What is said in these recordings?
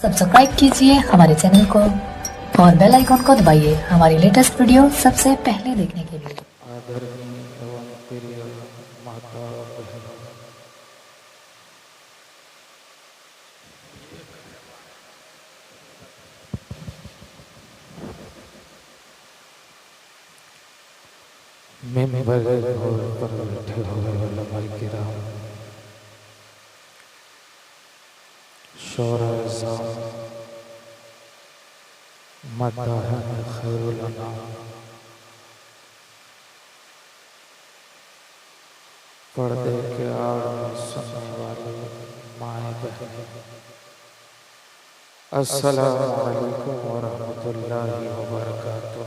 Subscribe कीजिए हमारे channel को और बेल आइकॉन को दबाइए हमारी लेटेस्ट वीडियो सबसे पहले देखने के लिए। आदरणीय एवं प्रिय माता बहनों, मेंबर पर बैठे हुए वल्लभाई किराम, शौरा मदाहन खैरुल अनाम, पर्दे के आड़ में सुनने वाले माए बहनें, अस्सलामु अलैकुम व रहमतुल्लाहि व बरकातुहू।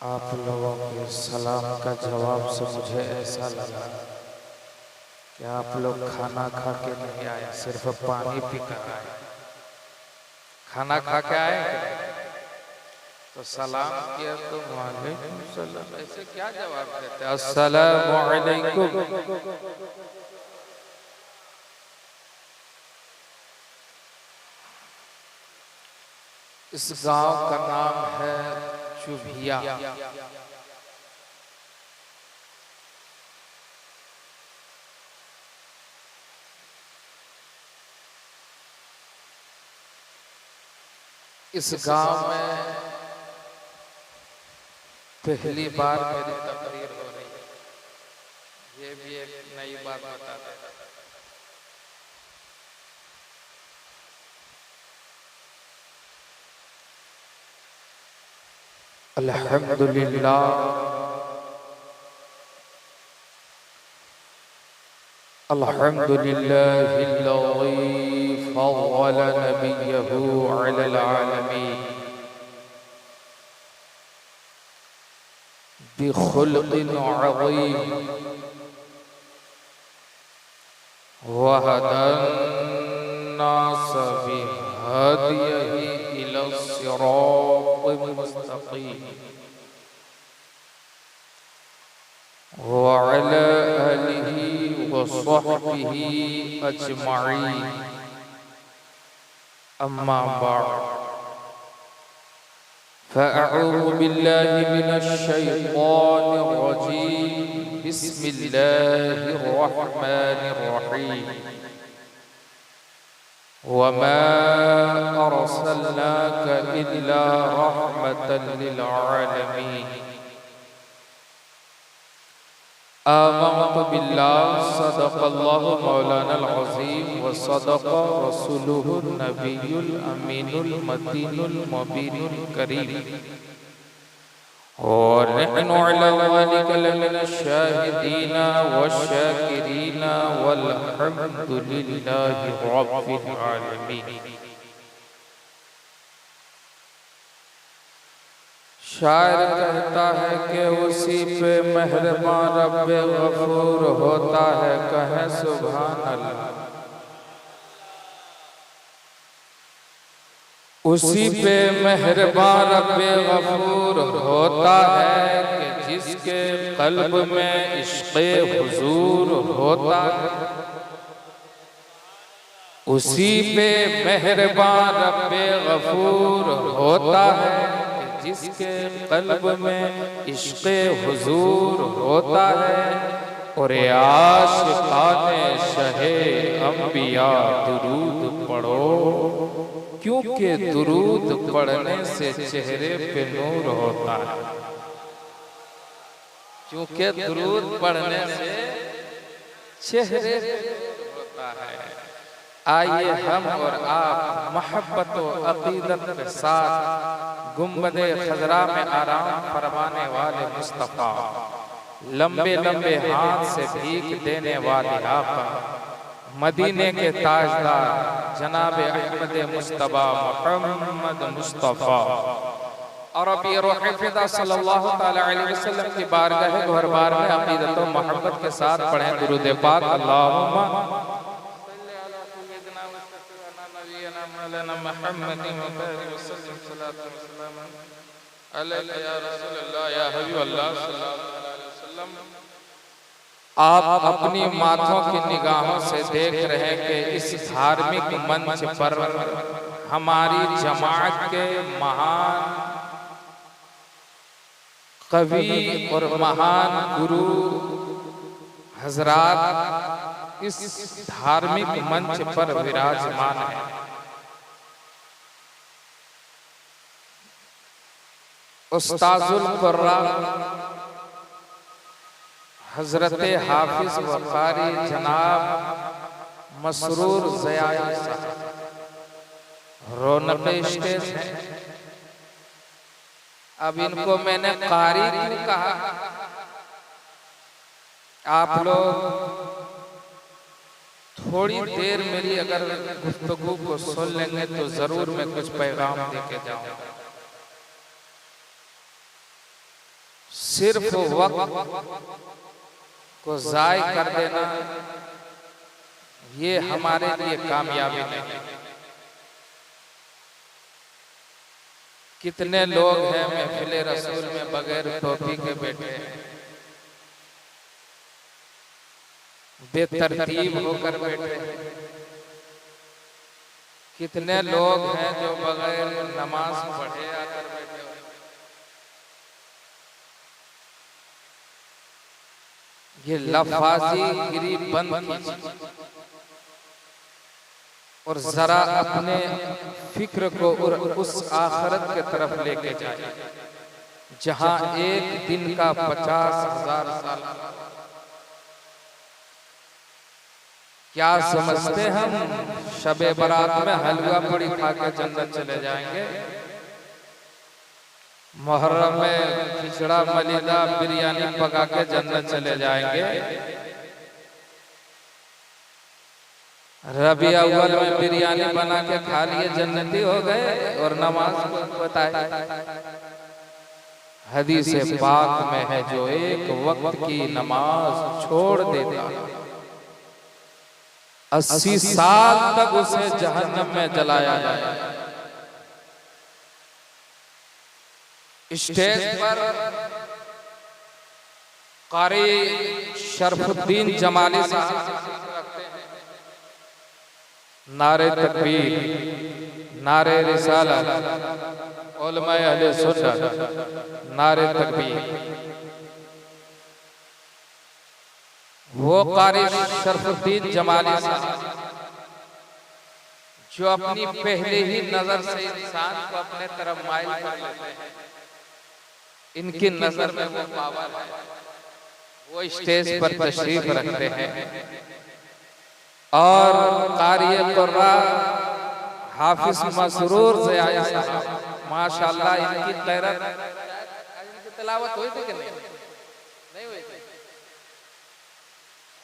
आप लोगों के सलाम का जवाब से मुझे ऐसा लगा कि आप लोग खाना खा के नहीं आए, सिर्फ पानी पी कर आए। खाना खा के आए तो सलाम किया तो वालेकुम सलाम, ऐसे क्या जवाब देते? अस्सलामु अलैकुम। इस गांव का नाम है चुभिया। इस गांव में पहली बार मेरी तकरीर हो रही है, ये भी एक नई बात बता देता। अल्हम्दुलिल्लाह, अल्हम्दुलिल्लाहिल्लज़ी फज़्ज़ल नबिय्यहु अलल आलमीन बिखुल्क़िन अज़ीम व हदन नास बिहदियहि इला सिरातिल मुस्तक़ीम व अला आलिहि व सहबिहि अजमईन। अम्मा बाद, फ़अऊज़ु बिल्लाहि मिनश शैतानिर रजीम। बिस्मिल्लाहिर रहमानिर रहीम। वमा अरसलनाका इल्ला रहमतल लिल आलमीन। आमन्तु बिल्लाहि सदक़ल्लाहु मौलानल अज़ीम व सदक़ रसूलुहुन नबियुल अमीनुल मतीनुल मुबीनुल करीम और नहनु अला ज़ालिका लमिनश शाहिदीना वश्शाकिरीना वल्हम्दुलिल्लाहि रब्बिल आलमीन। शायर कहता है कि उसी पे मेहरबान रब्बे गफूर होता है, कहें सुभान अल्लाह। उसी पे मेहरबान रब्बे गफूर होता है कि जिसके कल्ब में इश्क़े हुजूर होता है। उसी पे मेहरबान रब्बे गफूर होता है जिसके कल्ब में इश्क़े हुजूर होता है। और आशिक़ाने शहे अंबिया दुरूद पढ़ो, क्योंकि दुरूद पढ़ने से चेहरे पे नूर होता है। क्योंकि दुरूद पढ़ने से चेहरे पे नूर होता है। आइए हम और आप मोहब्बत और अक़ीदत के साथ गुंबदे खजरा में आराम फरमाने वाले मुस्तफ़ा, लंबे लंबे हाथ से भीख देने वाले आका, मदीने के ताजदार जनाब अहमद मुस्तफ़ा मोहम्मद मुस्तफ़ा अरबी रोहिफ़िदा सल्लल्लाहु तआला अलैहि वसल्लम की बारगाह गुहरबार में अक़ीदत और मोहब्बत के साथ पढ़ें दुरूद पाक। अल्लाहुम्मा मौलाना मुहम्मद अलैका या रसूलल्लाह या हबीबल्लाह सल्लल्लाहु अलैहि वसल्लम। आप अपनी माथों की निगाहों से देख रहे हैं कि इस धार्मिक मंच पर हमारी जमात के महान कवि और महान गुरु हजरात इस धार्मिक मंच पर विराजमान है। उस्ताजुल कुर्रा हजरत हाफिज व कारी जनाब मसरूर ज़याई साहब रौनक स्टेज है। अब इनको मैंने कारी क्यों कहा, आप लोग थोड़ी देर मेरी अगर गुफ्तगू को सुन लेंगे तो जरूर मैं कुछ पैगाम देके जाऊंगा। सिर्फ वक्त को जाय कर देना ये हमारे लिए कामयाबी नहीं। कितने लोग हैं महफिले रसूल में बगैर टोपी के बैठे हैं, बेतरतीब होकर बैठे हैं। कितने लोग हैं जो बगैर नमाज पढ़े आकर बैठे हैं। ये लफाजी गिरी बंद कीजिए और जरा अपने फिक्र को उस आखिरत के तरफ लेके जाए जहां एक दिन का 50,000 साल। क्या समझते हम शबे बारात में हलवा पूड़ी खा के जन्नत चले जाएंगे? मुहर्रम में खिचड़ा मलीदा बिरयानी पका के जन्नत चले जाएंगे। रबी अव्वल में बिरयानी बना के खा लिए जन्नती हो गए और नमाज बताए। हदीस पाक में है जो एक वक्त की नमाज छोड़ देता 80 साल तक उसे जहन्नम में जलाया जाए। स्टेज पर कारी शरफुद्दीन जमाली साहब नारे तकबीर, नारे रिसालत, उलमाए अहले सुन्नत, नारे तकबीर। वो कारी शरफुद्दीन जमाली साहब जो अपनी पहले ही नजर से इंसान को अपने तरफ माइल कर लेते हैं, इनकी नजर में वो पावर है। वो स्टेज पर तशरीफ रखते हैं और कारी कुर्रा हाफिज मसरूर ज़याई साहब माशाल्लाह इनकी क़ैरत, इनकी तिलावत हुई थी कि नहीं हुई थी?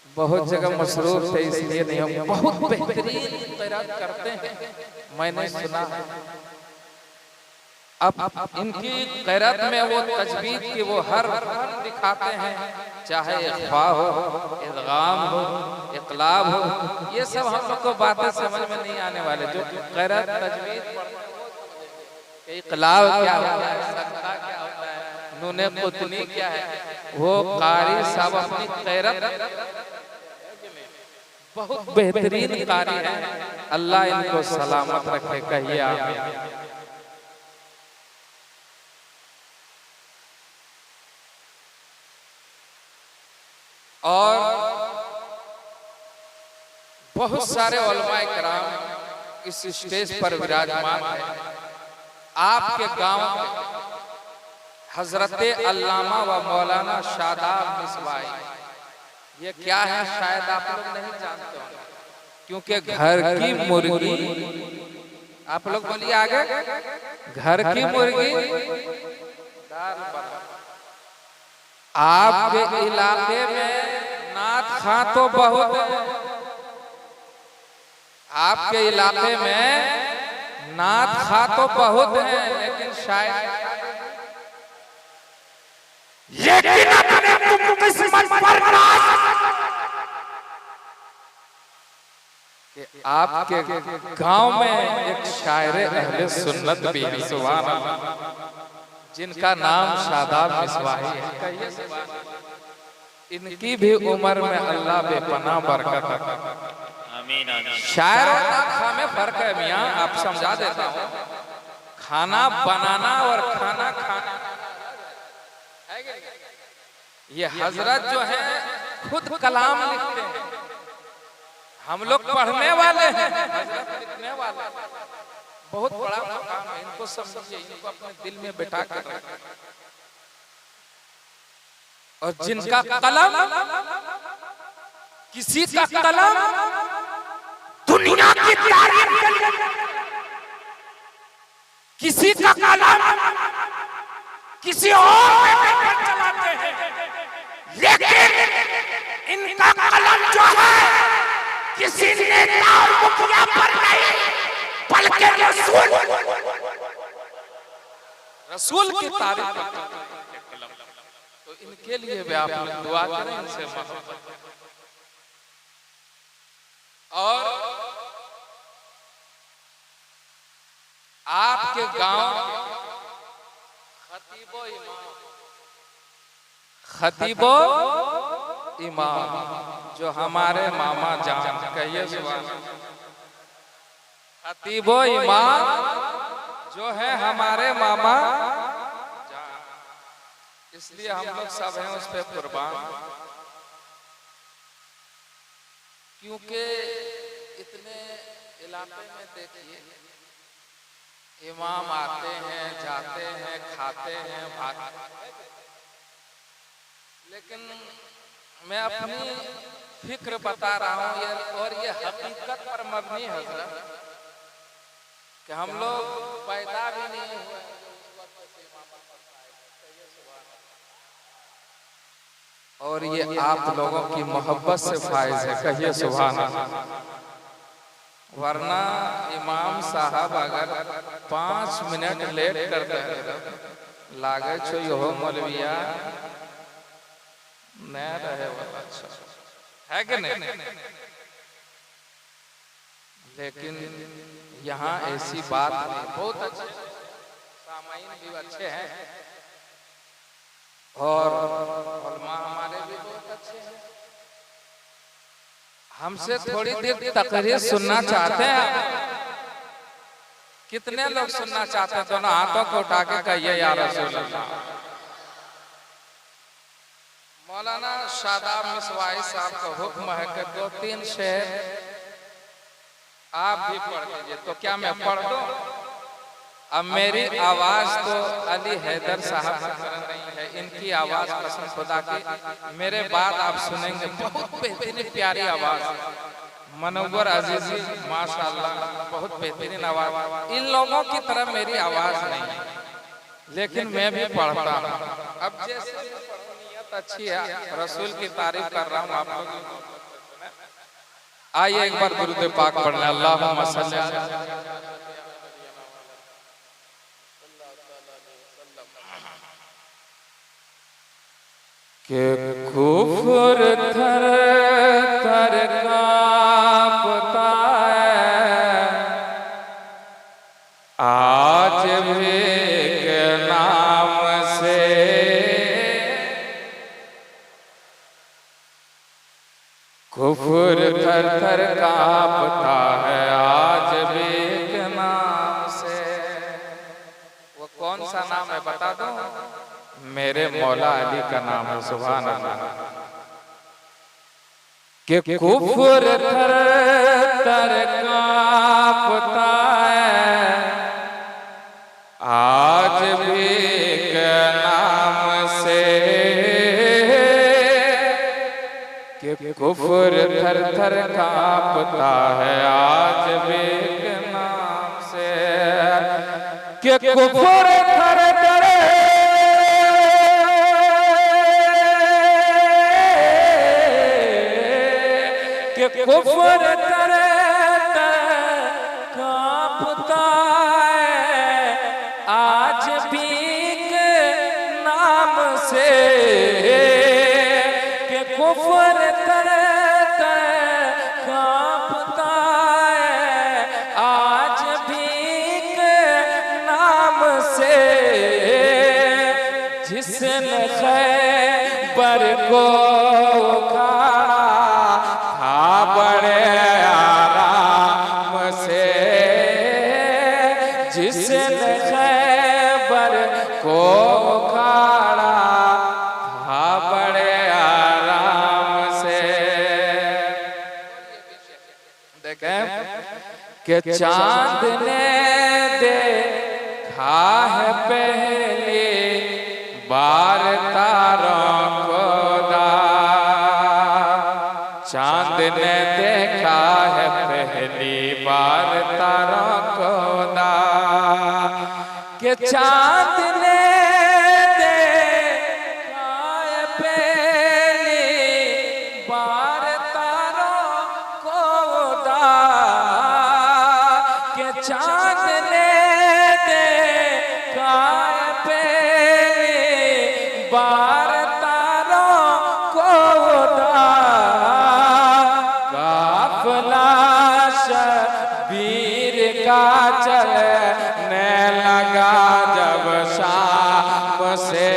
बहुत जगह मसरूर थे इसलिए नहीं हम बहुत बेहतरीन क़ैरत करते हैं, मैंने सुना है। अब इनकी क़ैरत में वो तजवीद की वो हर फन दिखाते हैं, चाहे इख्फा हो, इदगाम हो, इक़लाब हो। ये सब हम लोग को बातें समझ में नहीं आने वाले। जो क़ैरत तजवीद पढ़ते, इक़लाब क्या होता है, सदका क्या होता है, नूने कुतनी क्या है, वो कारी साहब अपनी क़ैरत बहुत बेहतरीन कारी है। अल्लाह इनको सलामत रखे, कहिए आमीन। और बहुत सारे उलमाए किराम इस स्टेज पर विराजमान हैं। आपके गांव में हजरत अल्लामा व मौलाना शादाब मिसवाई, ये क्या है शायद आप लोग नहीं जानते हो, क्योंकि घर की मुर्गी, आप लोग बोलिए आगे, घर की मुर्गी दाल बराबर। आपके इलाके में नात खां तो बहुत है, आपके इलाके में नात खां तो बहुत है, लेकिन शायद आपके गांव में एक शायर अहले सुन्नत भी है, सुभान अल्लाह, जिनका नाम शादाब मिसवाही है। इनकी भी उम्र में अल्लाह बेपनाह बरकत अता फरमाए। आमीन आमीन। शायर और खाना में फर्क है मियाँ, आप समझा देता हूँ। खाना बनाना और खाना खाना है कि नहीं? ये हजरत जो है खुद कलाम लिखते हैं, हम लोग पढ़ने वाले हैं, हजरत लिखने वाले। बहुत बड़ा मकाम है, इनको समझिए, इनको अपने दिल में बिठा कर रखें। और जिनका कलम, किसी का कलम दुनिया की तारीफ कर, किसी का कलम किसी और पे चलाते हैं, लेकिन इनका कलम जो है किसी नेता और मुखिया पर नहीं, बल्कि रसूल की तारीफ करते हैं। तो इनके लिए भी आप लोग दुआ करें, इनसे मोहब्बत। और आपके गांव खतीबो इमाम जो हमारे मामा जान, कहिए सुभान। खतीबो इमाम जो है हमारे मामा जान, इसलिए हम लोग सब हैं उस पे कुर्बान। क्योंकि इतने इलाके में देखिए इमाम आते हैं, जाते हैं, खाते हैं, भागते हैं, लेकिन मैं अपनी फिक्र बता रहा हूँ ये, और ये हकीकत पर मबनी है हजरत, कि हम लोग पैदा भी नहीं हुए और ये आप लोगों की मोहब्बत से फायज है, कहिए सुभान अल्लाह। वरना इमाम साहब अगर 5 मिनट लेट कर दे लागे छो यो मौलविया न रहे वाला, अच्छा है कि नहीं? लेकिन यहाँ ऐसी बात नहीं, बहुत अच्छे सामाइन भी अच्छे हैं और उलमा हमारे भी बहुत अच्छे हैं। हमसे थोड़ी देर तकरीर सुनना चाहते हैं आप? कितने लोग सुनना चाहते हैं? दोनों हाथों को उठा के कहिए या रसूल अल्लाह। मौलाना शादाब मिसवाई साहब का हुक्म है कि 2-3 शेर आप भी पढ़ लीजिए। तो क्या मैं पढ़ दूं? अब मेरी आवाज तो अली हैदर साहब की तरह नहीं है, इनकी आवाज कसम खुदा की मेरे बाद आप सुनेंगे, बहुत बेहतरीन प्यारी आवाज, मनव्वर अजीजी माशाल्लाह, बहुत बेहतरीन आवाज। इन लोगों की तरह मेरी आवाज नहीं है, लेकिन मैं भी पढ़ता हूँ। अब जैसे नियत अच्छी है, रसूल की तारीफ कर रहा हूँ आप लोग। आइए एक बार दुरूद पाक पढ़ना, अल्लाहुम्मा सल्ली अला के कुफर थर थर कांपता है, आज भी के नाम से कुफर थर थर कांपता है, आज भी के नाम से। वो कौन सा नाम है बता दो? मेरे मौला अली का नाम है, सुभान अल्लाह। कि कुफर थर थर कांपता है, आज भी के नाम से। कि कुफर थर थर कांपता है, आज भी के नाम से। कि कुफर थर थर कुफर तर कांपता है, आज भी के नाम से। कि कुफर तर कांपता है, आज भी के नाम से। जिसने खैबर को कि चांद ने देखा है पहली बार तारों को दा, चांद ने देखा है पहली बार तारों को दा, कि चांद ने देखा है पहली बार तारों को दा, कि चांद ने देखा है पहली बार तारों को दा, काफिला शबीर का चलने लगा जब शाम से,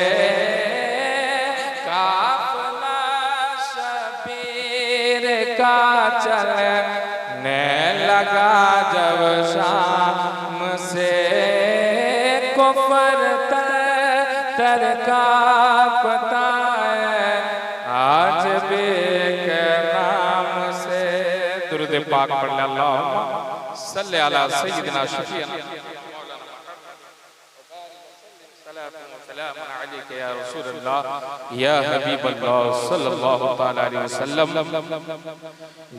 काफिला शबीर का चलने लगा जब शाम से, कुफर तर का पता है आज भी के नाम से। दुरूद पाक पढ़ ले, अल्लाहुम्मा सल्ली अला सय्यिदिना शफीअना सलाम अलैका या रसूलल्लाह या हबीबल्लाह सल्लल्लाहु तआला अलैहि वसल्लम।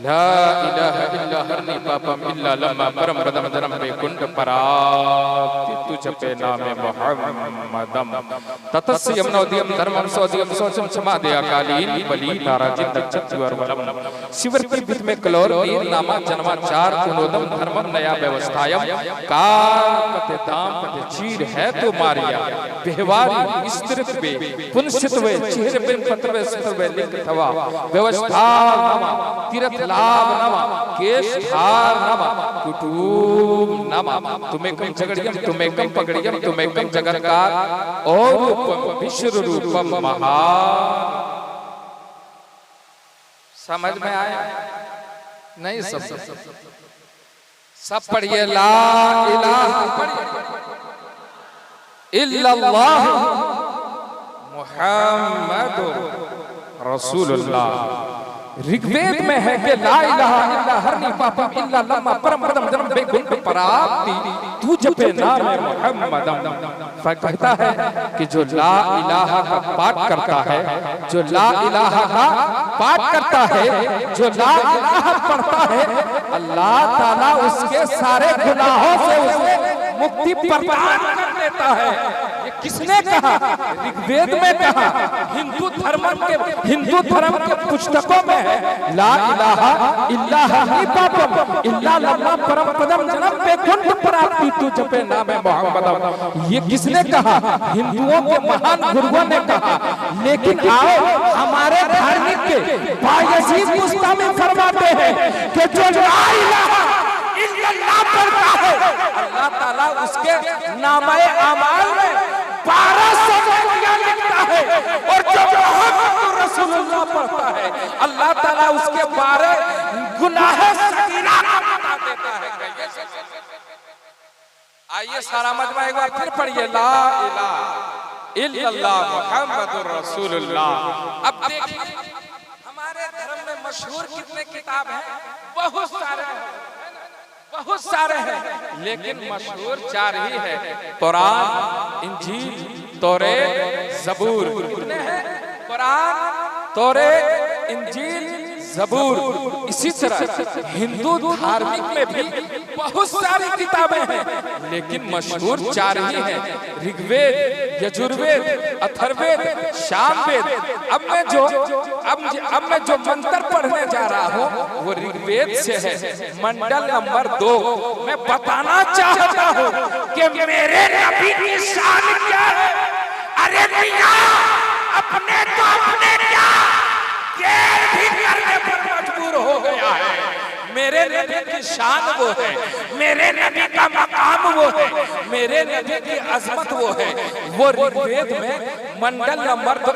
ला इलाहा इल्ला हरनी पापम इल्ला लम्मा परम पदम धर्म पे कुंड पराप्ति तुझ पे नामे मुहम्मदम, ततस्यम नवदियम धर्मम सौदियम सोचम समादे अकालीन बली नाराजिन दक्षिवर वलम, शिवर की बित में कलोर नीर नामा जन्मा चार कुनोदम धर्मम नया व्यवस्थायम, कार कते दाम कते चीर है तो मारिया बेहवारी स्त्रित बे पुनसितवे चेहरे पे पतवे सितवे लिंग थवा, व्यवस्था नमा तीर्थ लाभ नमा केश धार नमा कुटुम नमा, तुम्हें कम झगड़ियम तुम्हें कम पकड़ियम तुम्हें कम जगन्नाथ और रूपम विश्व रूपम महा। समझ में आया नहीं? सब पढ़िए ला इलाहा इल्लल्लाह मुहम्मदुर रसूलुल्लाह। ऋग्वेद में है कि ला इलाहा इल्ला हरनी पापम इल्ला लम्मा परम पदम जन्म बेकुंठ पराप्ति तू जपे नाम मुहम्मदम। कहता है कि जो ला इलाहा का पाठ करता है, जो ला इलाहा का पाठ करता है, जो ला इलाहा पढ़ता है, अल्लाह ताला उसके सारे गुनाहों से उसे मुक्ति प्रदान कर देता है। ये किसने कहा? ऋग्वेद में कहा। हिंदू धर्म के पुस्तकों में है ला इलाहा इल्ला हरनी पापम इल्ला लम्मा परम पदम जन्म बेकुंठ पराप्ति तू जपे नामे मुहम्मदम। ये किसने कहा? हिंदुओं के महान गुरुओं ने कहा। लेकिन आओ हमारे धार्मिक के बायजीद मुस्तामी फरमाते हैं कि जो ला इलाहा इल्लल्लाह पढ़ता है, अल्लाह ताला उसके नामे अमाल में 1200 नेकियां लिखता है, और जो मुहम्मद रसूलुल्लाह पढ़ता है, अल्लाह ताला उसके 12 गुनाह सगीरा मिटा देता है। आइए सारा मजमा एक बार फिर पढ़िए ला इलाहा इल्लल्लाह मुहम्मदुर रसूलुल्लाह। अब देखिए हमारे धर्म में मशहूर कितने किताब हैं? बहुत सारे हैं, लेकिन मशहूर 4 ही है, कुरान, इंजील, तौरेत, ज़बूर। कितने हैं? कुरान, तौरेत, इंजील, ज़बूर। इसी तरह हिंदू धार्मिक में भी बहुत सारी किताबें हैं, लेकिन मशहूर 4 ही हैं, ऋग्वेद, यजुर्वेद, अथर्ववेद, सामवेद। अब मैं जो मंत्र पढ़ने जा रहा हूँ वो ऋग्वेद से है, मंडल नंबर 2। मैं बताना चाहता हूँ कि मेरे नबी की शान क्या है। अरे भैया अपने क्या भी करने पर मजबूर हो गया है। मेरे नबी की शान वो है, मेरे नबी का मकाम वो है, मेरे नबी की अजमत वो है। वो ऋग्वेद में मंडल नंबर 2।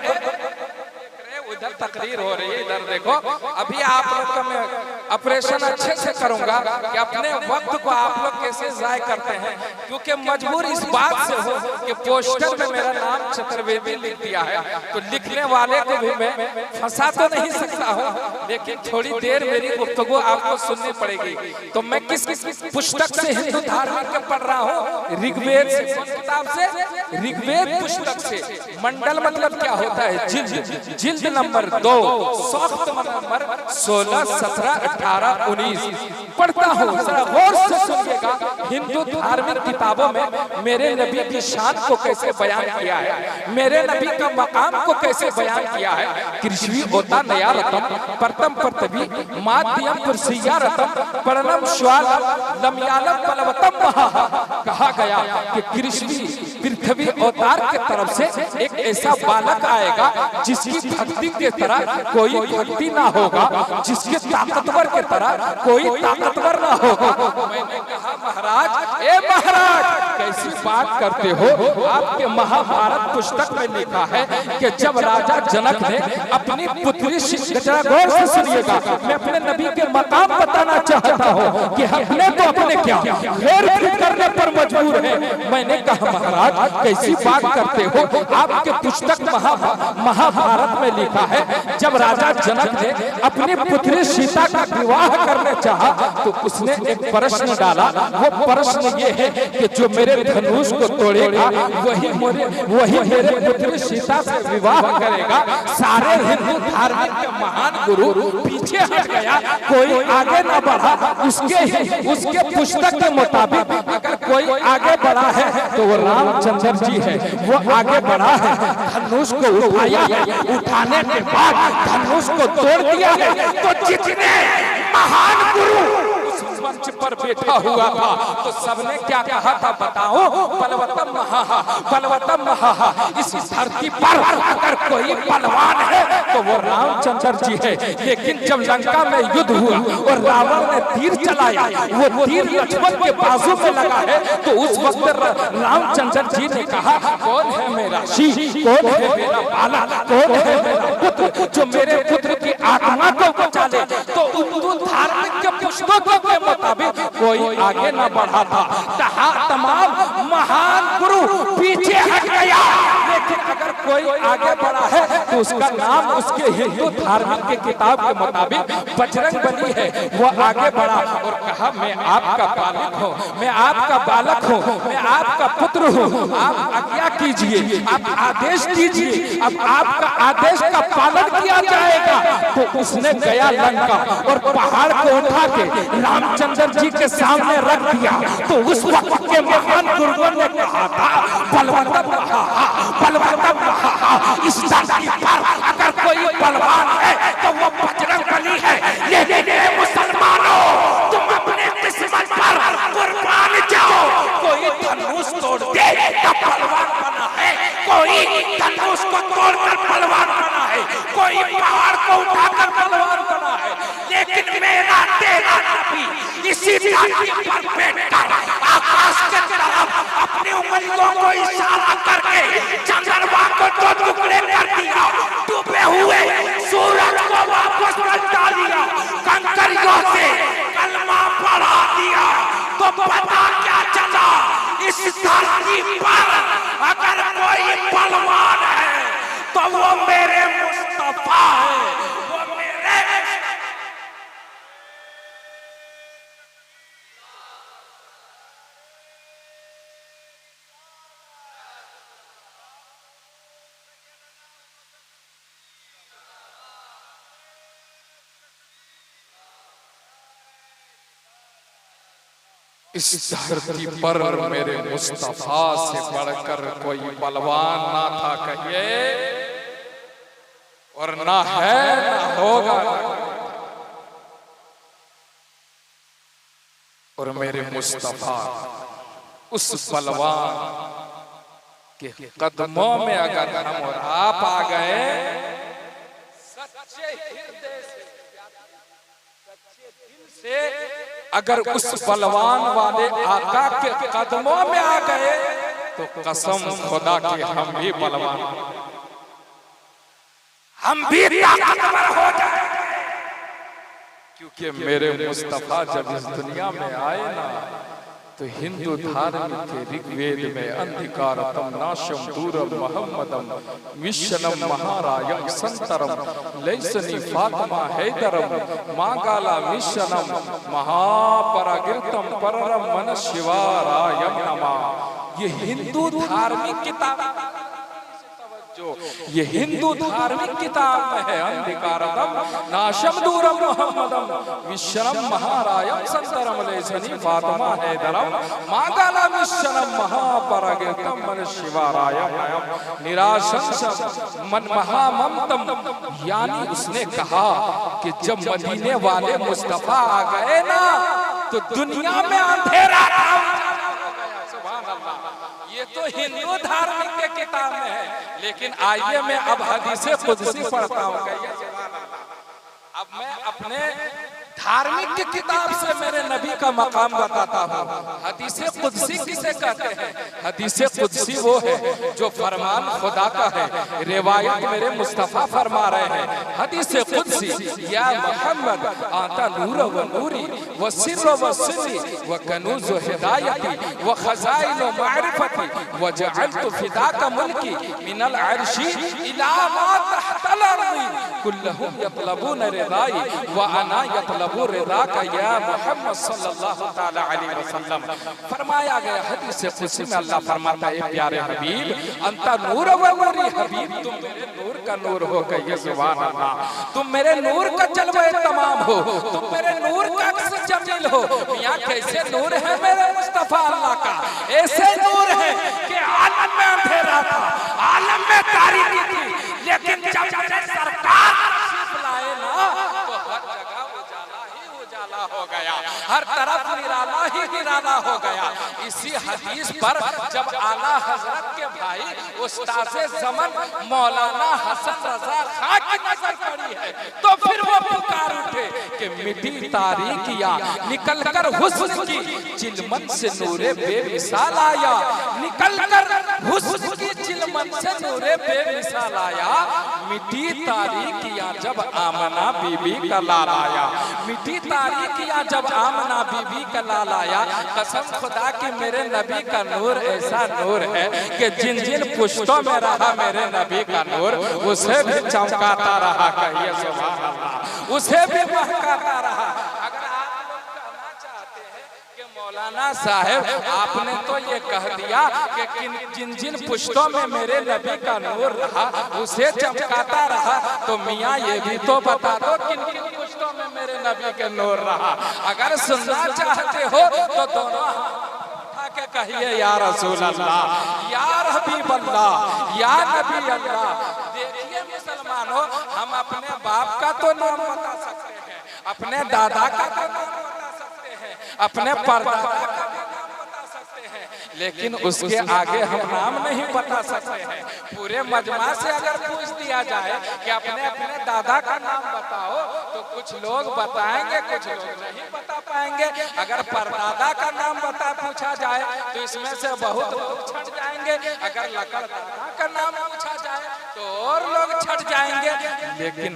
उधर तकरीर हो रही है, इधर देखो। अभी आप लोग का मैं ऑपरेशन अच्छे से करूंगा कि अपने वक्त को आप लोग कैसे जाय करते हैं, क्योंकि मजबूर इस बात से हो कि पोस्टर में मेरा नाम चतुर्वेदी लिख दिया है, तो लिखने वाले को भी मैं फंसा तो नहीं सकता हूँ, लेकिन थोड़ी देर मेरी गुफ्तगू आपको सुननी पड़ेगी। तो मैं किस पुस्तक से हिंदू धार्मिक के पढ़ रहा हूँ? ऋग्वेद से। कौन किताब से? ऋग्वेद पुस्तक से। मंडल मतलब क्या होता है? जिल्द। जिल्द नंबर 2, सूक्त नंबर 16, 17, 18, 19 पढ़ता हूँ, जरा गौर से सुनिएगा। हिंदू धार्मिक किताबों में मेरे नबी की शान को कैसे बयान किया है, मेरे नबी का मकाम को कैसे बयान किया है। कृष्वी होता नया रतम प्रथम पृथ्वी माध्यम पुरुषिया रतम परनम श्वालम लमयालम बलवतम महा। कहा गया कि कृष्वी पृथ्वी अवतार के तरफ से एक ऐसा बालक आएगा जिसकी भक्ति के तरह कोई भक्ति ना होगा, जिसके ताकतवर के तरह कोई ताकतवर ना होगा। मैंने कहा महाराज, ए महाराज कैसी बात करते हो? आपके महाभारत पुस्तक में लिखा है कि जब राजा जनक ने अपनी पुत्री, जरा गौर से सुनिएगा, मैं अपने नबी के मकाम बताना चाहता हूँ कि हमने तो अपने क्या खैर करने पर मजबूर है। मैंने कहा महाराज कैसी बात करते हो? आपके पुस्तक महाभारत में लिखा है जब राजा जनक ने अपनी पुत्री सीता का विवाह करने चाहा तो उसने एक प्रश्न डाला। वो प्रश्न ये है कि जो मेरे धनुष को तोड़ेगा वही मेरे पुत्री सीता से विवाह करेगा। सारे हिंदू धार्मिक के महान गुरु पीछे हट गया, कोई आगे न बढ़ा। उसके पुस्तक के मुताबिक अगर कोई आगे बढ़ा है तो वो रामचंद्र जी है, वो आगे बढ़ा है, धनुष को उठाया है, उठाने के बाद धनुष को तोड़ दिया है। तो जितने महान गुरु मंच पर बैठा हुआ था तो सबने क्या कहा था बताओ? बलवतम महा, बलवतम महा। इस धरती पर अगर कोई बलवान है तो वो रामचंद्र जी है। लेकिन जब लंका में युद्ध हुआ और रावण ने तीर चलाया, वो तीर लक्ष्मण के बाजू में लगा है, तो उस वक्त रामचंद्र जी ने कहा कौन है मेरा शीश, कौन है मेरा बाला, कौन है मेरा पुत्र जो मेरे पुत्र की आत्मा को बचा ले। तो हिंदू धार्मिक के पुस्तकों के मुताबिक कोई आगे न बढ़ा था, तमाम महान गुरु पीछे हट गया। लेकिन अगर कोई आगे बढ़ा है तो उसका नाम उसके हिंदू धार्मिक के किताब के मुताबिक बजरंगबली है। वो आगे बढ़ा और कहा मैं आपका बालक हूँ, मैं आपका बालक हूँ, मैं आपका पुत्र हूँ, आप आज्ञा कीजिए, आप आदेश दीजिए, अब आपका आदेश का पालन किया जाएगा। तो उसने गया लंका और पहाड़ को उठा के रामचंद्र जी के सामने रख दिया। तो उस वक्त के महान गुरुओं ने कहा था बलवतम महा, बलवतम महा। इस धरती पर अगर कोई बलवान है तो वो बजरंगबली है। लेकिन मुसलमानों तुम अपने किस्मत पर कुर्बान जाओ। कोई धनुष तोड़ दे तो बलवान बना है, कोई धनुष को तोड़कर बलवान बना है, कोई पहाड़ को उठाकर बलवान बना है। लेकिन मेरा तेरा नबी इसी धरती पर बैठकर आकाश के तरफ अपनी उंगलियों को इशारा करके चंद्रमा को दो टुकड़े कर दिया, डूबे हुए सूरज को वापस लौटा दिया, कंकरियों से कलमा पढ़ा दिया। तो पता क्या चला? इस धरती पर अगर कोई बलवान है तो वो मेरे मुस्तफा है, वो मेरे। इस धरती पर मेरे मुस्तफा से बढ़कर कोई बलवान ना था कहिए, और ना है ना होगा। और मेरे मुस्तफा उस बलवान के कदमों में अगर हम और आप आ गए, सच्चे हृदय से, सच्चे दिल से अगर उस बलवान वाले आका के कदमों में आ गए तो कसम खुदा की हम भी बलवान, हम भी ताकतवर हो जाएंगे। क्योंकि मेरे मुस्तफा जब इस दुनिया में आए ना तो हिंदू धार्मिक के ऋग्वेद में अंधिकारतम नाशम दूरम मोहम्मदम विश्वनम महारायम संतरम लैसनी फातिमा हैदरम मागाला मिशनम महापरागिरतम पररम मन शिवारायम नमा। ये हिंदू धार्मिक किताब, जो ये हिंदू धार्मिक किताब में है, अंधिकारतम नाशम दूरम मोहम्मदम विश्वम महारायम संतरम लैसनी फातिमा हैदरम मागाला मिशनम महापरागिरतम मन शिवारायम निराशंसम मन महाममतम। यानी उसने कहा कि जब मदीने वाले मुस्तफा आ गए ना तो दुनिया में अंधेरा था। ये तो हिंदू धार्मिक के किताब में है, लेकिन आइए मैं अब हदीसे कुदसी पढ़ता हूँ। अब मैं अपने धार्मिक की किताब से मेरे नबी का मकाम बताता हूँ। हदीसे कुदसी किसे कहते हैं? हदीसे कुदसी वो है जो फरमान खुदा का है, रिवायत मेरे मुस्तफा फरमा रहे हैं। हदीसे कुदसी, या मोहम्मद आता नूर व नूरी व सिर्र व सिर्री व कनूज व हिदायती व खजाइन व मारिफती व जअलतु फिदाका मुल्की मिनल अर्शी इला मा तहतल अर्दी कुल्लहुम यतलबून रिदाई व अना यतलबू रिदा का या मोहम्मद सल्लल्लाहु तआला अलैहि वसल्लम। फरमाया गया हदीस कुदसी में अल्लाह फरमाता है, प्यारे हबीब अंता नूर व नूरी, हबीब तुम मेरे नूर का नूर हो गए, सुभान अल्लाह। तुम मेरे नूर का जलवा तमाम हो, तुम मेरे नूर का अक्स जमील हो। मियां कैसे नूर है मेरे मुस्तफा अल्लाह का? ऐसे नूर है कि आलम में अंधेरा था, आलम में तारीकी थी, लेकिन जब मेरे सरकार तशरीफ लाए ना तो हर जगह उजाला ही उजाला हो गया, हर तरफ निराला ही निराला हो गया। इसी हदीस पर जब आला हजरत के भाई उस्ताज़े ज़मन मौलाना हसन रज़ा खां की नजर पड़ी है तो फिर वो पुकार उठे कि मिटी तारीकियां निकल कर हुस्न की चिलमन से नूरे बेमिसाल आया, निकल कर हुस्न की चिलमन से नूरे बेमिसाल आया। मिटी तारीकियां जब आमना बीबी का लाल आया, मिटी तारीकियां जब आमना बीबी का लाल आया। कसम खुदा की मेरे नबी का नूर ऐसा नूर है कि जिन जिन पुश्तों में रहा मेरे नबी का नूर उसे भी चमकाता रहा, कहिए सुभान अल्लाह, उसे भी महकाता रहा। अगर आप लोग कहना चाहते हैं कि मौलाना साहब आपने तो ये कह दिया कि जिन जिन पुश्तों में मेरे नबी का नूर रहा उसे चमकाता रहा, तो मियाँ ये भी तो बता दो किन किन पुश्तों में मेरे नबी के नूर रहा। अगर सुनना चाहते हो तो दोनों के कहिए या रसूल अल्लाह, या हबीब अल्लाह, या नबी अल्लाह। देखिए मुसलमानों, हम अपने बाप का तो नाम बता सकते हैं, अपने दादा का तो नाम बता सकते हैं, अपने परदादा का भी नाम बता सकते हैं, लेकिन उसके आगे हम नाम नहीं बता सकते हैं। पूरे मजमा से अगर पूछ दिया जाए कि अपने अपने दादा का नाम बताओ तो कुछ लोग बताएंगे, कुछ लोग नहीं बता पाएंगे। अगर परदादा का नाम पूछा जाए तो इसमें से बहुत लोग छट जाएंगे। अगर लकड़ दादा का नाम पूछा जाए तो और लोग छट जाएंगे। लेकिन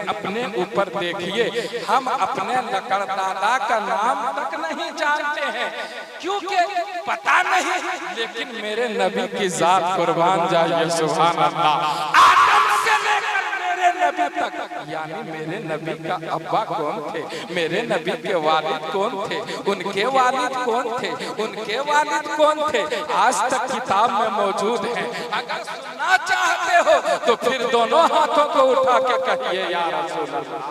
अपने ऊपर देखिए, हम अपने लकड़ दादा का नाम तक नहीं जानते हैं, क्योंकि पता नहीं। लेकिन मेरे नबी की जात कुर्बान जाइए, सुभान अल्लाह। आदम से लेकर मेरे नबी तक, यानी मेरे नबी का अब्बा कौन थे, मेरे नबी के वालिद कौन थे, उनके वालिद कौन थे, उनके वालिद कौन थे, आज तक किताब में मौजूद है। अगर सुनना चाहते हो तो फिर दोनों हाथों को उठा के कहिए या रसूल अल्लाह।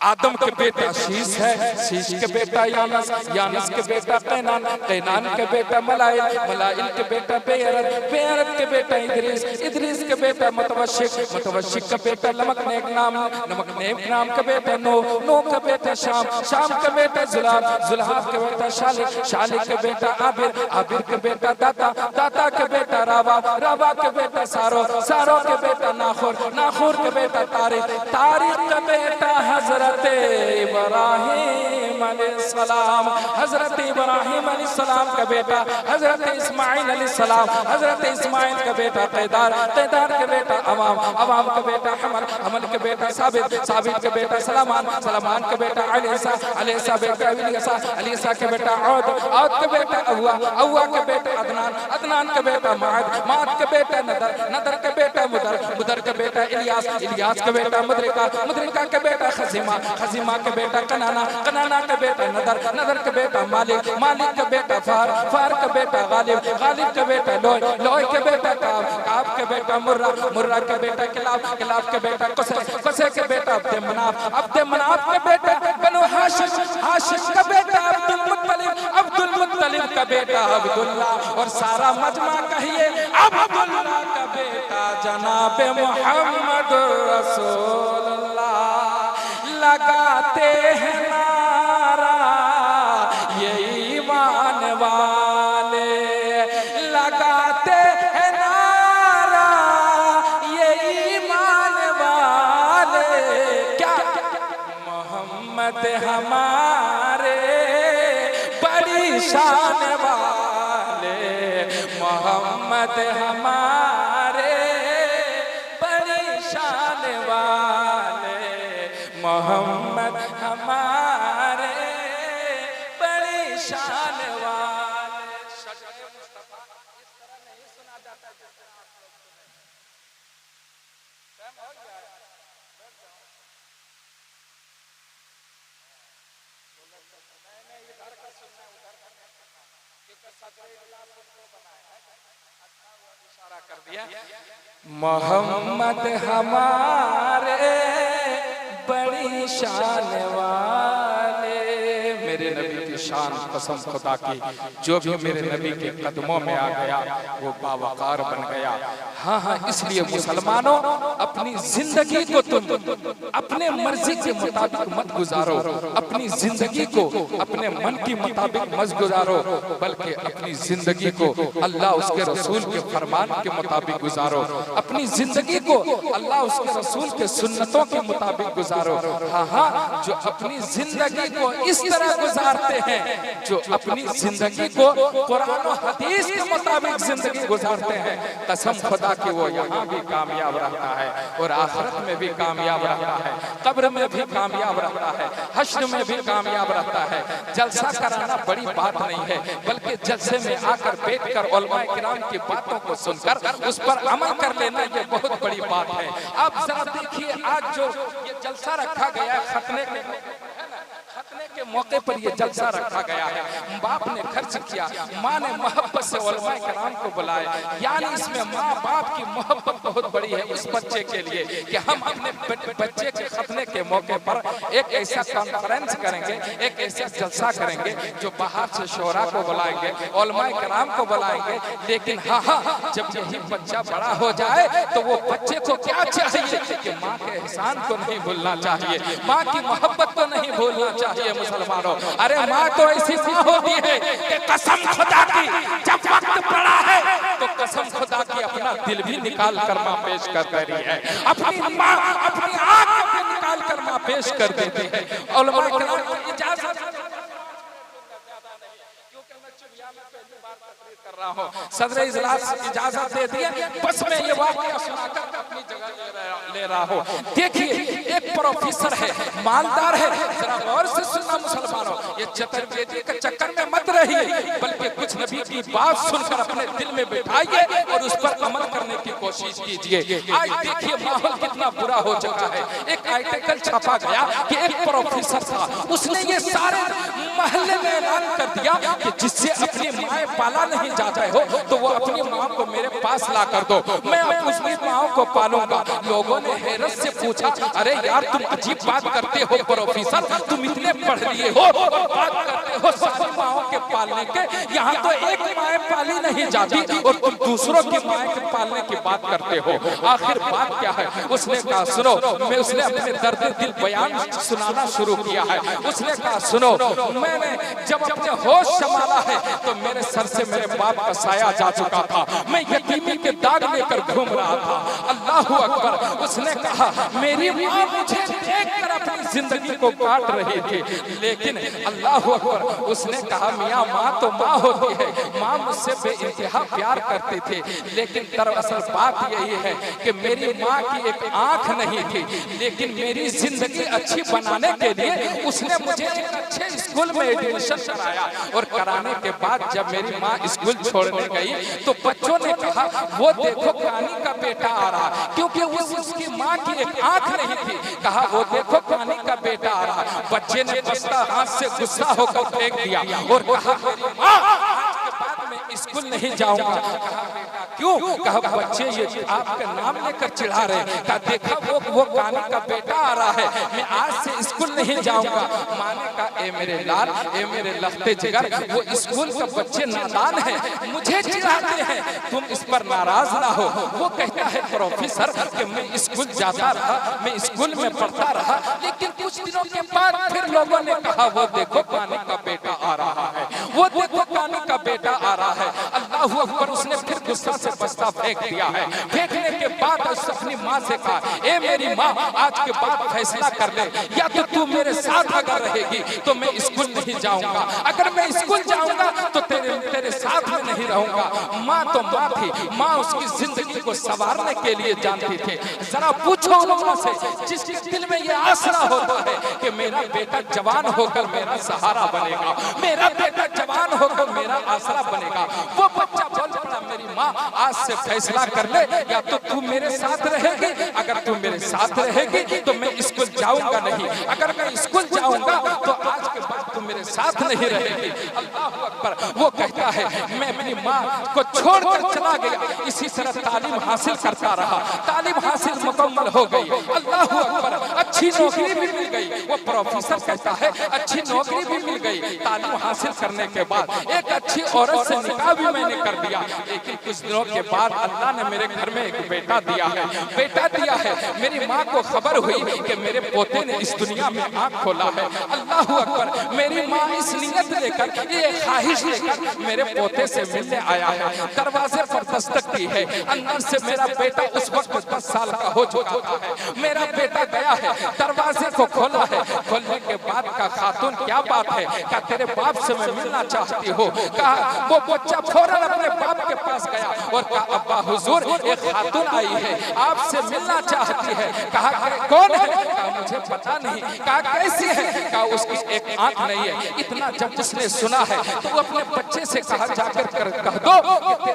आदम के बेटा शीश है, शीश के बेटा यानस, यानस के बेटा कैनान, कैनान के बेटा मलाइल, मलाइल के बेटा बेअरत, बेअरत के बेटा इदरीस, इदरीस के बेटा मुतवशिक, मुतवशिक का बेटा नमकनेक नाम, नमकनेक नाम का बेटा नो, नो का बेटा शाम, शाम का बेटा जुलाब, जुलाब के बेटा शालिक, शालिक के बेटा आबिर, आबिर के बेटा दाता, दाता के बेटा रावा, रावा के बेटा सारो, सारो के बेटा नाखुर, नाखुर के बेटा तारिक, तारिक का बेटा हजरत इब्राहिम अलैहिस्सलाम, हजरत इब्राहिम अलैहिस्सलाम का बेटा हजरत इस्माइल अलैहिस्सलाम, हजरत इस्माइल का बेटा कैदार, कैदार के बेटा अवाम, अवाम का बेटा हमल, हमल का बेटा साबित, साबित का बेटा सलामान, सलामान का बेटा अलीसा, अलीसा बेटा अलीसा, अलीसा के बेटा औद, औद का बेटा अव्वा, अव्वा के बेटा अदनान, अदनान का बेटा माद, माद का बेटा नदर, नदर का बेटा मुदर, मुदर का बेटा इलियास, इलियास का बेटा मुद्रिका, मुद्रिका के बेटा खजीमा, खजीमा के बेटा कनाना, कनाना का बेटा नदर, नदर का बेटा मालिक, मालिक का बेटा फार, फार का बेटा गालिब, गालिब का बेटा लोय, लोय के बेटा काब, काब के बेटा मुर्रा, मुर्रा के बेटा किलाब, किलाब के बेटा कुसे, कुसे के बेटा अब्दे मनाफ, अब्दे मनाफ के बेटा बनु हाशिम, हाशिम का बेटा अब्दुल मुत्तलिब, अब्दुल मुत्तलिब का बेटा अब्दुल्ला, और सारा मजमा कहिए अब्दुल्ला का बेटा जनाब मोहम्मद रसूलुल्लाह। लगाते हैं नारा ये ईमान वाले, लगाते हैं नारा ये ईमान वाले, क्या मोहम्मद हमारे बड़ी शान वाले, मोहम्मद हमारे बड़ी शान वाले, मोहम्मद हमारे बड़ी शान वाले। शजरे मुस्तफा इस तरह नहीं सुना जाता जिस तरह आप लोग सुने। टाइम हो गया है, बैठ जाओ। नहीं इधर का सुनना है, उधर का नहीं सुनना, क्योंकि शजरे इखलास उनको बनाया है। अच्छा हुआ इशारा कर दिया। मोहम्मद हमारे बड़ी शान वाले, मेरे नबी की शान कसम खुदा की, जो भी मेरे नबी के कदमों में आ गया वो बावकार बन गया। हाँ हाँ, इसलिए मुसलमानों अपनी जिंदगी को तुम अपने मर्जी के मुताबिक मत गुजारो, अपनी जिंदगी को अपने मन के मुताबिक मत गुजारो, बल्कि अपनी जिंदगी को अल्लाह उसके रसूल के फरमान के मुताबिक गुजारो, अपनी जिंदगी को अल्लाह उसके रसूल के सुन्नतों के मुताबिक गुजारो। हाँ हाँ, जो अपनी जिंदगी को इस तरह गुजारते हैं, जो अपनी जिंदगी को कुरान और हदीस के मुताबिक जिंदगी गुजारते हैं, कसम खुदा कि वो यहाँ भी कामयाब रहता है और आखिरत में भी कामयाब रहता है, कब्र में भी कामयाब रहता है, हश्र में भी कामयाब रहता है। जलसा कराना बड़ी बात नहीं है, बल्कि जलसे में आकर बैठकर उलमाए किराम की बातों को सुनकर उस पर अमल कर लेना ये बहुत बड़ी बात है। आप जरा देखिए, आज जो ये जलसा रखा गया है खतने के मौके पर ये जलसा रखा गया है, बाप ने खर्च किया, माँ ने मोहब्बत से उलमाए किराम को बुलाया, यानी इसमें माँ बाप की मोहब्बत बहुत बड़ी है उस बच्चे के लिए कि हम अपने बच्चे के खतने के मौके पर एक ऐसा कॉन्फ्रेंस करेंगे, एक ऐसा जलसा करेंगे जो बाहर से शोरा को बुलाएंगे, उलमाए किराम को बुलाएंगे। लेकिन हाँ हाँ, जब यही बच्चा बड़ा हो जाए तो वो बच्चे को क्या चाहिए कि माँ के एहसान को नहीं भूलना चाहिए, माँ की मोहब्बत को नहीं भूलना चाहिए। मुसलमानों, अरे माँ तो ऐसी माँ होती है कि कसम खुदा की जब वक्त पड़ा है तो कसम खुदा की अपना दिल भी निकाल कर माँ पेश कर दे रही है, अपनी माँ अपनी आँख भी निकाल कर माँ पेश कर देती है। उलमा किराम को इजाजत कर रहा हूँ, सदर इजलास इजाजत दे दिया, बस मैं ये वाकया सुनाकर अपनी जगह ले रहा हूँ। देखिए, एक प्रोफेसर है, मालदार है, जरा गौर से सुनना मुसलमानों, ये चतुर्वेदी के चक्कर में मत रहिए, बल्कि कुछ नबी की बात सुनकर अपने दिल में बिठाइए और उस पर अमल करने की कोशिश कीजिए। आज देखिए माहौल कितना बुरा हो चुका है। एक आर्टिकल छापा गया कि एक प्रोफेसर था, उसने ये सारे महल्ले में ऐलान कर दिया कि जिससे अपनी माँ पाला नहीं जाते हो तो वो अपनी माँ को मेरे पास ला कर दो, मैं अपनी माँ को पालूंगा। लोगों ने हैरत से पूछा, अरे यार तुम अजीब बात करते हो प्रोफेसर, तुम इतने पढ़ लिए हो और बात करते हो सारी माओं के पालने के, यहाँ तो एक माँ पाली नहीं जाती और तुम दूसरों की माँ के पालने की बात करते हो। आखिर बात क्या है? उसने कहा सुनो, मैं उसने अपने दर्द दिल बयान सुनाना शुरू किया है। उसने कहा सुनो, मैंने जब अपने होश संभाला है तो मेरे सर से मेरे बाप का साया जा चुका था, मैं यतीमी के दाग लेकर घूम रहा था। अल्लाह अकबर। उसने कहा मेरी माँ मुझे देखकर अपनी जिंदगी को काट रही थी। लेकिन अल्लाह अकबर, उसने कहा मियाँ माँ तो माँ होती है, माँ मुझसे बेइंतहा प्यार करती थी, लेकिन दरअसल बात यही है कि मेरी माँ की एक आंख नहीं थी, लेकिन मेरी जिंदगी अच्छी बनाने के लिए उसने मुझे एक अच्छे स्कूल में एडमिशन कराया। और कराने के बाद जब मेरी माँ स्कूल छोड़ने गई तो बच्चों ने कहा वो देखो कानी का बेटा आ रहा, क्योंकि उसकी माँ की एक आंख नहीं थी। कहा वो देखो कानी का बेटा आ रहा। बच्चे ने बस्ता हाथ से गुस्सा होकर फेंक दिया और कहा मेरी माँ आज के बाद मैं स्कूल नहीं जाऊंगा। कहा बेटा क्यों? कहा बच्चे ये आपका नाम लेकर चिढ़ा रहे। कहा देखा वो कानी का बेटा आ रहा है, मैं आज से स्कूल नहीं जाऊंगा। माँ ने कहा ए मेरे लाल, ए मेरे लफ्ते जिगर, वो स्कूल का बच्चे नादान है, मुझे चिढ़ाते हैं, तुम इस पर नाराज ना हो। वो कहता है प्रोफेसर कि मैं स्कूल जाता रहा, मैं स्कूल में पढ़ता रहा, लेकिन कुछ दिनों के बाद फिर लोगों ने कहा वो देखो कानी का बेटा आ रहा है, वो देखो कानी का बेटा आ रहा है। अल्लाह अकबर, उसने फिर गुस्सा से बस्ता फेंक दिया है। फेंकने के बाद अपनी माँ से कहा ए मेरी माँ आज के बाद फैसला कर ले, या तो तू मेरे साथ अगर रहेगी तो मैं स्कूल नहीं जाऊंगा, अगर मैं स्कूल जाऊंगा तो तेरे साथ में नहीं रहूंगा। माँ तो माँ थी, माँ उसकी जिंदगी को संवारने के लिए जानती थी। जरा पूछो उन से जिसके दिल में ये आसरा होता है कि मेरा बेटा जवान होकर मेरा सहारा बनेगा, मेरा बेटा जवान होकर मेरा आसरा बनेगा, वो बच्चा बोल पड़ा मेरी माँ आज से फैसला कर ले, या तो तू मेरे साथ रहेगी, अगर तू मेरे साथ रहेगी तो मैं स्कूल जाऊंगा नहीं, अगर मैं स्कूल जाऊंगा तो आज के बाद तू मेरे साथ नहीं रहेगी। अल्लाह अकबर, वो कहता है मैं अपनी माँ को छोड़कर चला गया, इसी तरह तालीम हासिल करता रहा, तालीम हासिल मुकम्मल हो गई। अल्लाह अकबर, अच्छी नौकरी भी मिल गई। वो प्रोफेसर कहता है अच्छी नौकरी भी मिल गई। तालीम हासिल करने के बाद एक अच्छी औरत से निकाह भी मैंने कर दिया, लेकिन कुछ दिनों के बाद अल्लाह ने मेरे घर में एक बेटा दिया है, बेटा दिया है। मेरी माँ को खबर हुई कि मेरे पोते ने इस दुनिया में आँख खोला है। अल्लाह अकबर, मेरी माँ इस नियत लेकर, ये ख्वाहिश लेकर मेरे पोते से मिलने आया है। दरवाजे पर दस्तक की है, अंदर से मेरा बेटा उस वक्त 10 साल का हो चुका है। मेरा बेटा गया है, दरवाजे को खोला है, खोलने के बाद का खातून क्या बात है, क्या तेरे बाप से मैं मिलना चाहती हो। कहा वो बच्चा फौरन अपने बाप के पास गया और कहा अब्बा हुजूर एक खातून आई है, आपसे मिलना चाहती है। कहा कौन है? कहा मुझे पता नहीं। कहा कैसी है? कहा उसकी एक आंख नहीं है। इतना जब उसने सुना है तो वो अपने बच्चे से कहा जाकर कह दो कि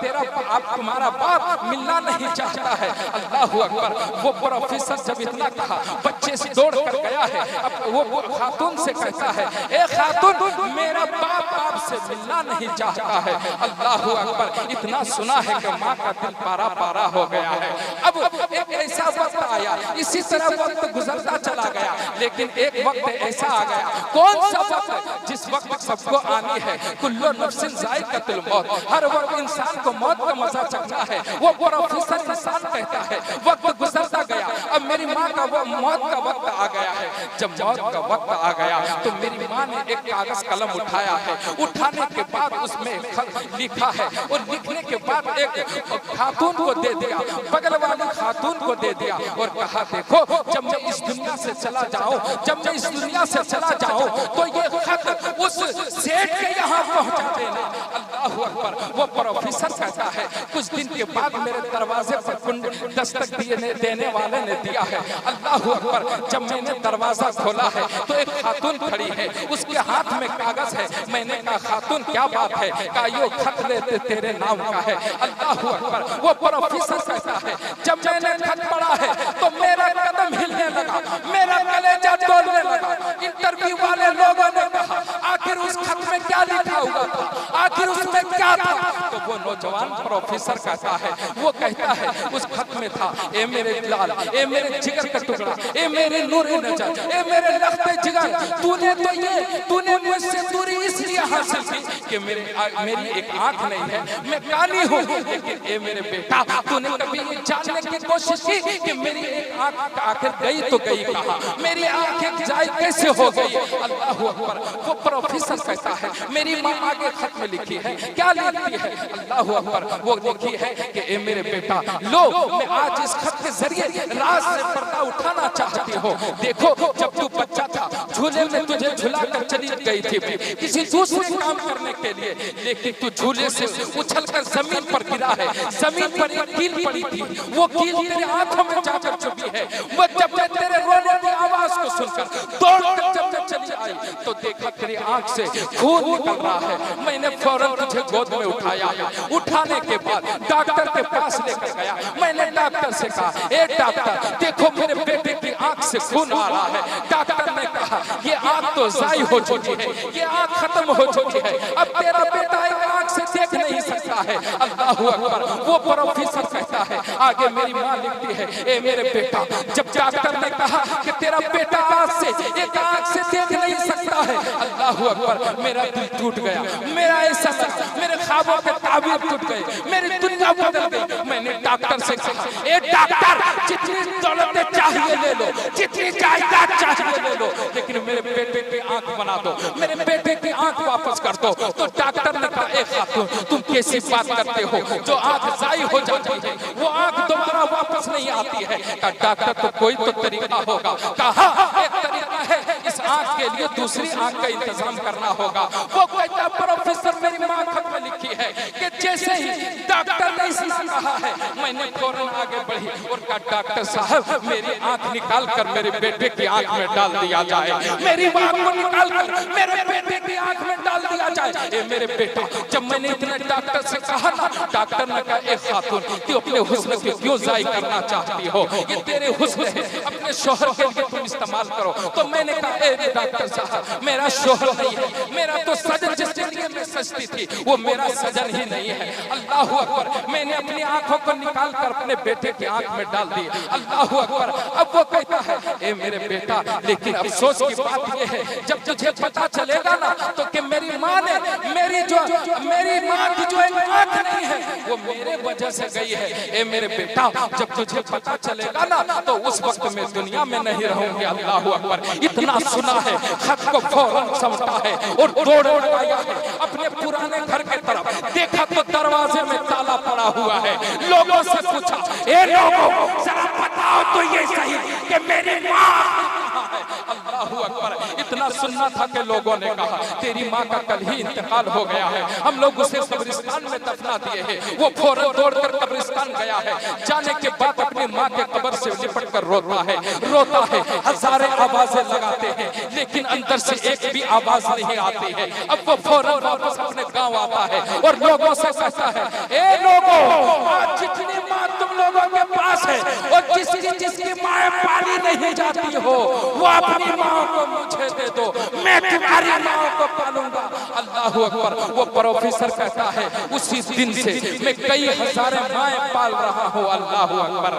तेरा बाप तुम्हारा बाप मिलना नहीं चाहता है। अल्लाह अकबर, वो प्रोफेसर जब इतना कहा बच्चे से दौड़ कर गया है, अब वो खातून से कहता है ए खातून मेरा बाप आपसे मिलना नहीं चाहता है। अल्लाह अकबर, इतना सुना है कि माँ का दिल पारा पारा हो गया है। अब एक ऐसा वक्त आया, इसी तरह वक्त गुजरता चला गया, लेकिन एक वक्त ऐसा आ गया, कौन सा वक्त? जिस वक्त सबको आनी है, कुल्लु नफ्सिन जायकातुल मौत, हर वक्त इंसान को मौत का मजा चखना है। वो प्रोफेसर इंसान कहता है वक्त गुजरता गया, अब मेरी माँ का वो मौत का वक्त आ गया है। जब मौत का वक्त आ गया तो मेरी माँ ने एक कागज कलम उठाया है, उठाने के बाद उसमें लिखा है और लिखने के बाद एक खातून को दे दिया, बगल वाली खातून को दे दिया और कहा देखो जब मैं इस दुनिया से चला जाऊं, जब मैं इस दुनिया से चला जाऊं तो ये खत उस सेठ के यहाँ पहुंचा देना। अल्लाह अकबर, वो प्रोफेसर कहता है कुछ दिन के बाद मेरे दरवाजे पर कुंड दस्तक देने वाले ने दिया है। अल्लाह अकबर, जब मैंने दरवाजा खोला है तो एक खातून खड़ी है, उसके हाथ में कागज है। मैंने कहा खातून क्या बात है? कहा यो खत लेते तेरे नाम का है। अल्लाह अकबर, वो प्रोफेसर कहता है जब मैंने खत पढ़ा है तो मेरा कदम हिलने लगा, मेरा कलेजा डोलने लगा। इंटरव्यू वाले लोगों ने कहा आखिर उस खत में क्या लिखा हुआ था, आखिर उसमें क्या था? तो वो नौजवान प्रोफेसर कहता है, वो कहता है उस खत में था ए मेरे लाल, ए मेरे जिगर का टुकड़ा, ए मेरे नूर नजर, ए मेरे लफ्ते जिगर, तूने मुझसे दूरी इसलिए इसलिए हासिल की कि मेरी एक आंख नहीं है, मैं कानी हूँ, लेकिन ए मेरे बेटा तूने कभी ये जानने की कोशिश की कि मेरी एक आंख आखिर गई तो गई कहाँ, मेरी आंखें जाए कैसे हो गई। अल्लाह अकबर। वो प्रोफेसर कहता है मेरी माँ आगे खत में लिखी है, क्या लिखती है? अल्लाह अकबर। वो लिखी है कि ए मेरे बेटा लो, मैं आज इस खत के जरिए राज से पर्दा उठाना चाहती हो। देखो जब तू बच्चा था झूले में तुझे झुलाकर चली गई थी किसी दूसरे काम करने के लिए, लेकिन तू झूले से उछलकर जमीन पर गिरा है, जमीन पर एक कील पड़ी थी, वो कील तेरे आंखों में जाकर चुभी है। वो जब मैं तेरे रोने की आवाज को सुनकर दौड़कर जब मैं चली आई तो देखा तेरी आंख से खून निकल रहा है। मैंने फौरन तुझे गोद में उठाया, उठाने के बाद डॉक्टर के पास लेकर गया। मैंने डॉक्टर से कहा ए डॉक्टर देखो मेरे बेटे की आंख से खून आ रहा है। डॉक्टर ने कहा ये आंख तो ज़ाई हो चुकी है, ये आंख खत्म हो चुकी है, अब तेरा बेटा एक आंख से देख नहीं सकता है। अल्लाह अकबर। वो प्रोफेसर कहता है आगे मेरी माँ लिखती है ए मेरे बेटा जब डॉक्टर ने कहा कि तेरा बेटा आज से एक आंख से देख नहीं सकता है, अल्लाह अकबर, मेरा दिल टूट गया, मेरा एहसास, मेरे ख्वाबों के ताबीर टूट गए, मेरी दुनिया बदल गई। मैंने डॉक्टर से कहा ए डॉक्टर जितनी दौलत चाहिए ले लो, जितनी जायदाद चाहिए ले लो, लेकिन मेरे बेटे की आंख बना दो, मेरे बेटे की आंख वापस कर दो। तो डॉक्टर ने कहा ए खातून तुम कैसी बात करते हो, जो आंख ज़ाई हो जाती है वो आंख दोबारा वापस नहीं आती है। डॉक्टर तो कोई तो तरीका होगा। कहा एक तरीका है, इस आंख के लिए दूसरी आंख का इंतजाम करना होगा। वो कहता प्रोफेसर मेरी माँ खत में लिखी है कि जैसे ही डॉक्टर ने इतना कहा है मैंने फौरन आगे बढ़ी और कहा डॉक्टर साहब मेरी आंख निकाल कर मेरे बेटे की आंख में डाल दिया जाए, मेरी माँ को निकाल कर मेरे बेटे की आंख में डाल दिया जाए। ए मेरे बेटा जब मैंने इतने डॉक्टर से कहा ना, डॉक्टर ने कहा ए खातून तू अपने हुस्न को क्यों ज़ाय करना चाहती हो, ये तेरे हुस्न है, अपने शोहर के लिए तुम इस्तेमाल करो। तो मैंने कहा ए डॉक्टर साहब मेरा शोहर नहीं है, मेरा तो सजन जिसके लिए मैं सजती थी वो मेरा सजन ही नहीं है। अल्लाह अकबर। मैंने अपनी आंखों को निकाल कर अपने बेटे की आंख में डाल दी। अल्लाह अकबर। अब वो कहता है ए मेरे बेटा लेकिन अफसोस की बात ये है जब तुझे पता चलेगा ना तो कि मेरी माँ ने मेरी माँ की जो एक आंख नहीं है वो मेरे वजह से गई है। ए मेरे बेटा जब तुझे पता चलेगा ना तो उस वक्त मैं दुनिया में नहीं रहूंगी। अल्लाह अकबर। इतना सुना है खत को फौरन समझा है और दौड़ आया है अपने पुराने घर के तरफ। देखा तो दरवाजे में ताला पड़ा हुआ है। लोगों से पूछा ए लोगों जरा बताओ तो ये सही कि मेरी माँ है। अल्लाह अकबर। इतना सुनना था कि लोगों ने कहा तेरी माँ का कल ही इंतकाल हो गया है, हम लोग उसे कब्रिस्तान में दफना दिए हैं। वो फौरन दौड़कर कब्रिस्तान गया है। जाने के बाद अपनी माँ के कब्र से लिपट कर रोता है, हजारों आवाजें लगाते हैं लेकिन अंदर से एक भी आवाज नहीं आती है। अब वो फौरन वापस अपने गांव आता है और लोगों से कहता है ए लोगों आज जितनी माँ तुम लोगों के पास है और जिसकी माँ पाली नहीं जाती हो वो अपनी माँ को मुझे दे दो, मैं तुम्हारी माँ को पालूंगा। अल्लाह अकबर। वो प्रोफेसर कहता है उसी दिन से मैं कई हजारों माएँ पाल रहा हूँ। अल्लाह अकबर।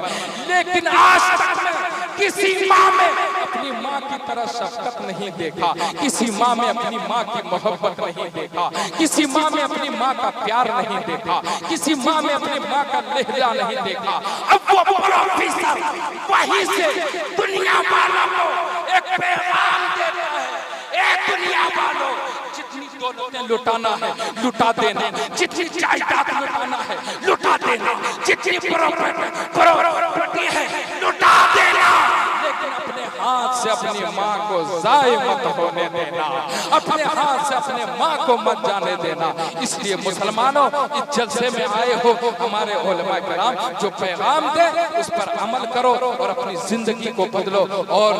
लेकिन आज तक मैं किसी माँ में अपनी माँ की तरह शफकत नहीं देखा, किसी माँ में अपनी माँ की मोहब्बत नहीं देखा, किसी माँ में अपनी माँ का प्यार नहीं देखा, किसी माँ में अपनी माँ का लहजा नहीं देखा। अब वो प्रोफेसर वहीं से दुनिया वालों को एक पैगाम देता है ए दुनिया वालों जितनी दौलतें लुटाना है लुटा देना, जितनी जायदाद लुटाना है लुटा देना, जितनी प्रॉपर्टी है लुटा देना, लेकिन अपने हाथ से अपनी माँ को ज़ाय मत होने देना, अपने हाथ से अपने माँ को मत जाने देना। इसलिए मुसलमानों इस जलसे में आए हो हमारे उलमा किराम जो पैगाम दे उस पर अमल करो और अपनी जिंदगी को बदलो और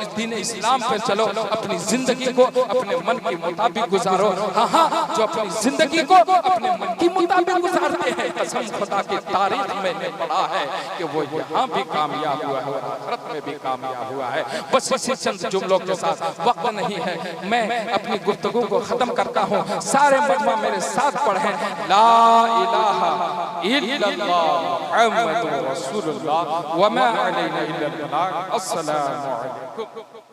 इस दीन इस्लाम पे चलो, अपनी जिंदगी को अपने मन के मुताबिक गुजारो। हाँ जो अपनी जिंदगी को अपने मन के मुताबिक गुजारते हैं कसम खुदा की तारीख मैंने पढ़ा है कि वो यहाँ भी कामयाब हुआ है और आखिरत में भी कामयाब हुआ है। बस इसी चंद जुमलों के साथ वक्त नहीं है, मैं अपनी गुफ्तगू को खत्म करता हूँ। सारे मजमा मेरे साथ पढ़ें ला इलाहा इल्लल्लाह मुहम्मदुर रसूलुल्लाह व मा अलैना इल्लल बलाग। अस्सलामु अलैकुम।